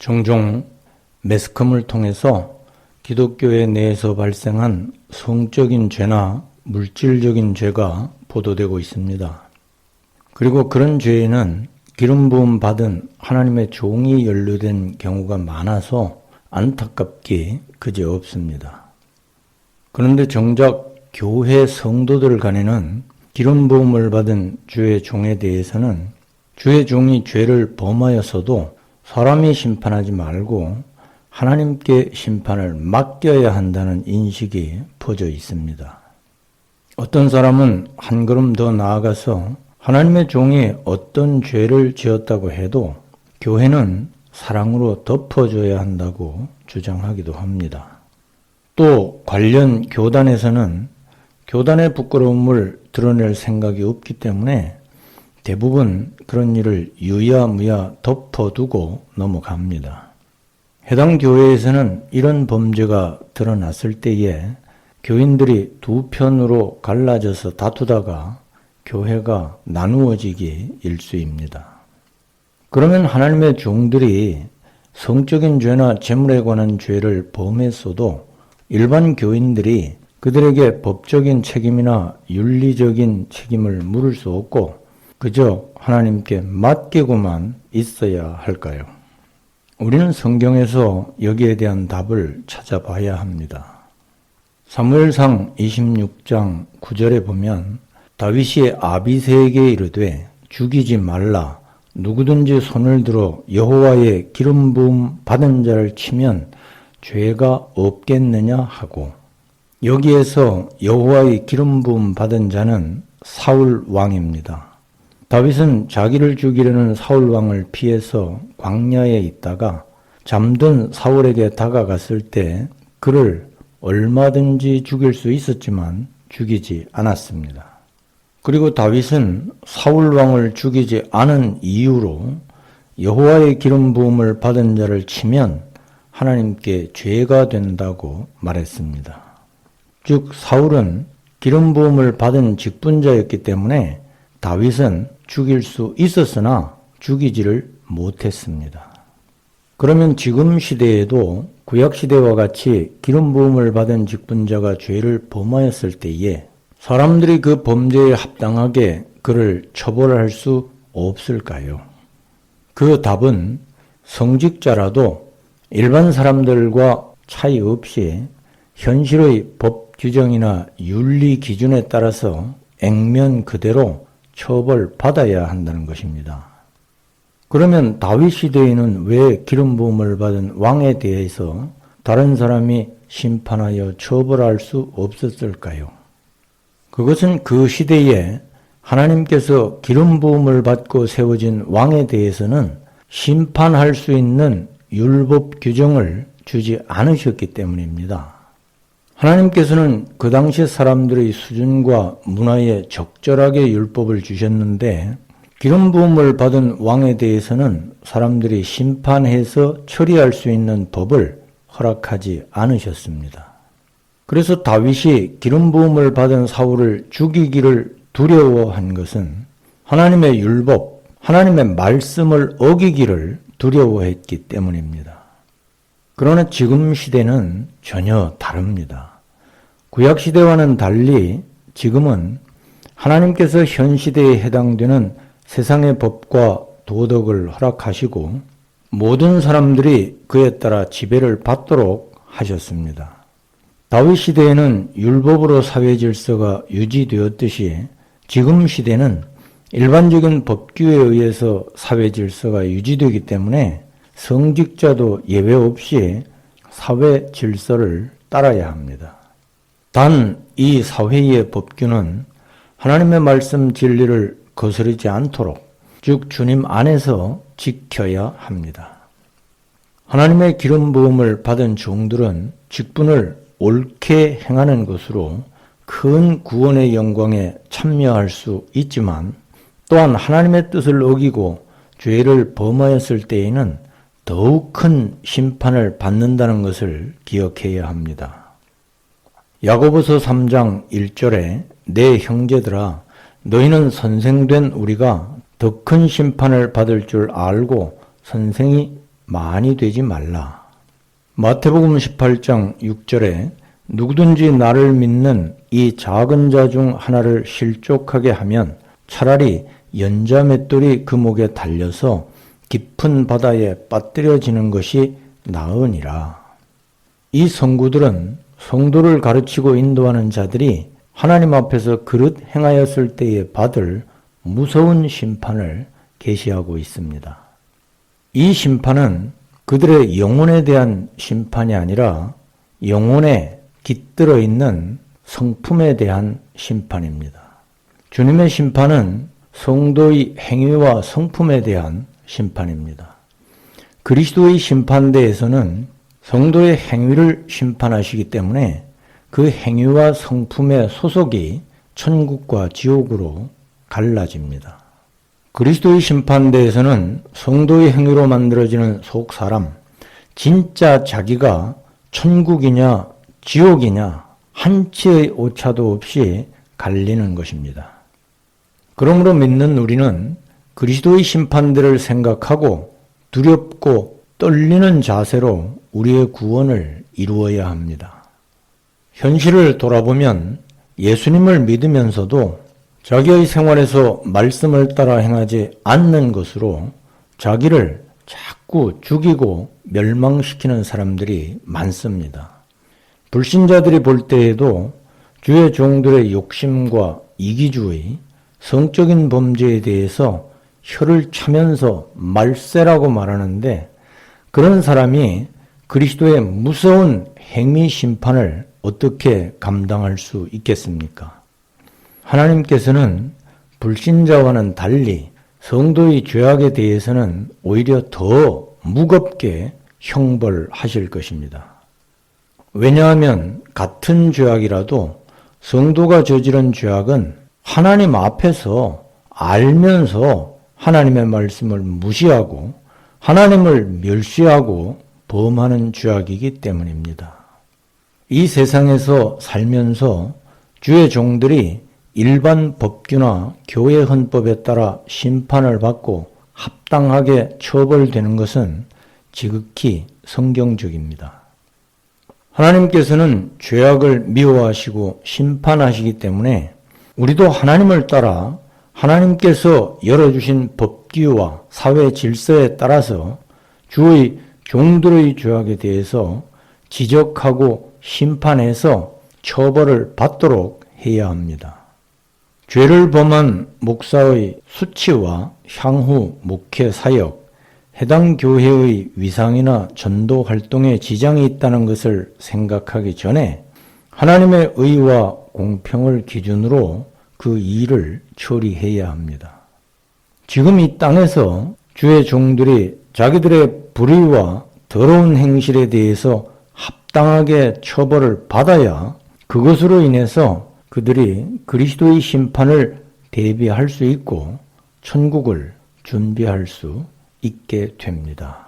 종종 매스컴을 통해서 기독교회 내에서 발생한 성적인 죄나 물질적인 죄가 보도되고 있습니다. 그리고 그런 죄에는 기름 부음 받은 하나님의 종이 연루된 경우가 많아서 안타깝기 그지없습니다. 그런데 정작 교회 성도들 간에는 기름 부음을 받은 주의 종에 대해서는 주의 종이 죄를 범하였어도 사람이 심판하지 말고 하나님께 심판을 맡겨야 한다는 인식이 퍼져 있습니다. 어떤 사람은 한 걸음 더 나아가서 하나님의 종이 어떤 죄를 지었다고 해도 교회는 사랑으로 덮어줘야 한다고 주장하기도 합니다. 또 관련 교단에서는 교단의 부끄러움을 드러낼 생각이 없기 때문에 대부분 그런 일을 유야무야 덮어두고 넘어갑니다. 해당 교회에서는 이런 범죄가 드러났을 때에 교인들이 두 편으로 갈라져서 다투다가 교회가 나누어지기 일쑤입니다. 그러면 하나님의 종들이 성적인 죄나 재물에 관한 죄를 범했어도 일반 교인들이 그들에게 법적인 책임이나 윤리적인 책임을 물을 수 없고 그저 하나님께 맡기고만 있어야 할까요? 우리는 성경에서 여기에 대한 답을 찾아봐야 합니다. 사무엘상 26장 9절에 보면 다윗이 아비새에게 이르되 죽이지 말라. 누구든지 손을 들어 여호와의 기름 부음 받은 자를 치면 죄가 없겠느냐 하고, 여기에서 여호와의 기름 부음 받은 자는 사울 왕입니다. 다윗은 자기를 죽이려는 사울 왕을 피해서 광야에 있다가 잠든 사울에게 다가갔을 때 그를 얼마든지 죽일 수 있었지만 죽이지 않았습니다. 그리고 다윗은 사울 왕을 죽이지 않은 이유로 여호와의 기름 부음을 받은 자를 치면 하나님께 죄가 된다고 말했습니다. 즉 사울은 기름 부음을 받은 직분자였기 때문에 다윗은 죽일 수 있었으나 죽이지를 못했습니다. 그러면 지금 시대에도 구약 시대와 같이 기름 부음을 받은 직분자가 죄를 범하였을 때에 사람들이 그 범죄에 합당하게 그를 처벌할 수 없을까요? 그 답은 성직자라도 일반 사람들과 차이 없이 현실의 법 규정이나 윤리 기준에 따라서 액면 그대로 처벌받아야 한다는 것입니다. 그러면 다윗 시대에는 왜 기름 부음을 받은 왕에 대해서 다른 사람이 심판하여 처벌할 수 없었을까요? 그것은 그 시대에 하나님께서 기름 부음을 받고 세워진 왕에 대해서는 심판할 수 있는 율법 규정을 주지 않으셨기 때문입니다. 하나님께서는 그 당시 사람들의 수준과 문화에 적절하게 율법을 주셨는데 기름 부음을 받은 왕에 대해서는 사람들이 심판해서 처리할 수 있는 법을 허락하지 않으셨습니다. 그래서 다윗이 기름 부음을 받은 사울을 죽이기를 두려워한 것은 하나님의 율법, 하나님의 말씀을 어기기를 두려워했기 때문입니다. 그러나 지금 시대는 전혀 다릅니다. 구약 시대와는 달리 지금은 하나님께서 현 시대에 해당되는 세상의 법과 도덕을 허락하시고 모든 사람들이 그에 따라 지배를 받도록 하셨습니다. 다윗 시대에는 율법으로 사회 질서가 유지되었듯이 지금 시대는 일반적인 법규에 의해서 사회 질서가 유지되기 때문에 성직자도 예외 없이 사회 질서를 따라야 합니다. 단 이 사회의 법규는 하나님의 말씀 진리를 거스르지 않도록, 즉 주님 안에서 지켜야 합니다. 하나님의 기름 부음을 받은 종들은 직분을 옳게 행하는 것으로 큰 구원의 영광에 참여할 수 있지만 또한 하나님의 뜻을 어기고 죄를 범하였을 때에는 더욱 큰 심판을 받는다는 것을 기억해야 합니다. 야고보서 3장 1절에 내 형제들아 너희는 선생된 우리가 더 큰 심판을 받을 줄 알고 선생이 많이 되지 말라. 마태복음 18장 6절에 누구든지 나를 믿는 이 작은 자 중 하나를 실족하게 하면 차라리 연자 맷돌이 그 목에 달려서 깊은 바다에 빠뜨려지는 것이 나으니라. 이 성구들은 성도를 가르치고 인도하는 자들이 하나님 앞에서 그릇 행하였을 때에 받을 무서운 심판을 계시하고 있습니다. 이 심판은 그들의 영혼에 대한 심판이 아니라 영혼에 깃들어 있는 성품에 대한 심판입니다. 주님의 심판은 성도의 행위와 성품에 대한 심판입니다. 그리스도의 심판대에서는 성도의 행위를 심판하시기 때문에 그 행위와 성품의 소속이 천국과 지옥으로 갈라집니다. 그리스도의 심판대에서는 성도의 행위로 만들어지는 속사람, 진짜 자기가 천국이냐 지옥이냐 한치의 오차도 없이 갈리는 것입니다. 그러므로 믿는 우리는 그리스도의 심판대를 생각하고 두렵고 떨리는 자세로 우리의 구원을 이루어야 합니다. 현실을 돌아보면 예수님을 믿으면서도 자기의 생활에서 말씀을 따라 행하지 않는 것으로 자기를 자꾸 죽이고 멸망시키는 사람들이 많습니다. 불신자들이 볼 때에도 주의 종들의 욕심과 이기주의, 성적인 범죄에 대해서 혀를 차면서 말세라고 말하는데 그런 사람이 그리스도의 무서운 행위 심판을 어떻게 감당할 수 있겠습니까? 하나님께서는 불신자와는 달리 성도의 죄악에 대해서는 오히려 더 무겁게 형벌하실 것입니다. 왜냐하면 같은 죄악이라도 성도가 저지른 죄악은 하나님 앞에서 알면서 하나님의 말씀을 무시하고 하나님을 멸시하고 범하는 죄악이기 때문입니다. 이 세상에서 살면서 주의 종들이 일반 법규나 교회 헌법에 따라 심판을 받고 합당하게 처벌되는 것은 지극히 성경적입니다. 하나님께서는 죄악을 미워하시고 심판하시기 때문에 우리도 하나님을 따라 하나님께서 열어주신 법규와 사회 질서에 따라서 주의 종들의 죄악에 대해서 지적하고 심판해서 처벌을 받도록 해야 합니다. 죄를 범한 목사의 수치와 향후 목회 사역, 해당 교회의 위상이나 전도 활동에 지장이 있다는 것을 생각하기 전에 하나님의 의와 공평을 기준으로 그 일을 처리해야 합니다. 지금 이 땅에서 주의 종들이 자기들의 불의와 더러운 행실에 대해서 합당하게 처벌을 받아야 그것으로 인해서 그들이 그리스도의 심판을 대비할 수 있고 천국을 준비할 수 있게 됩니다.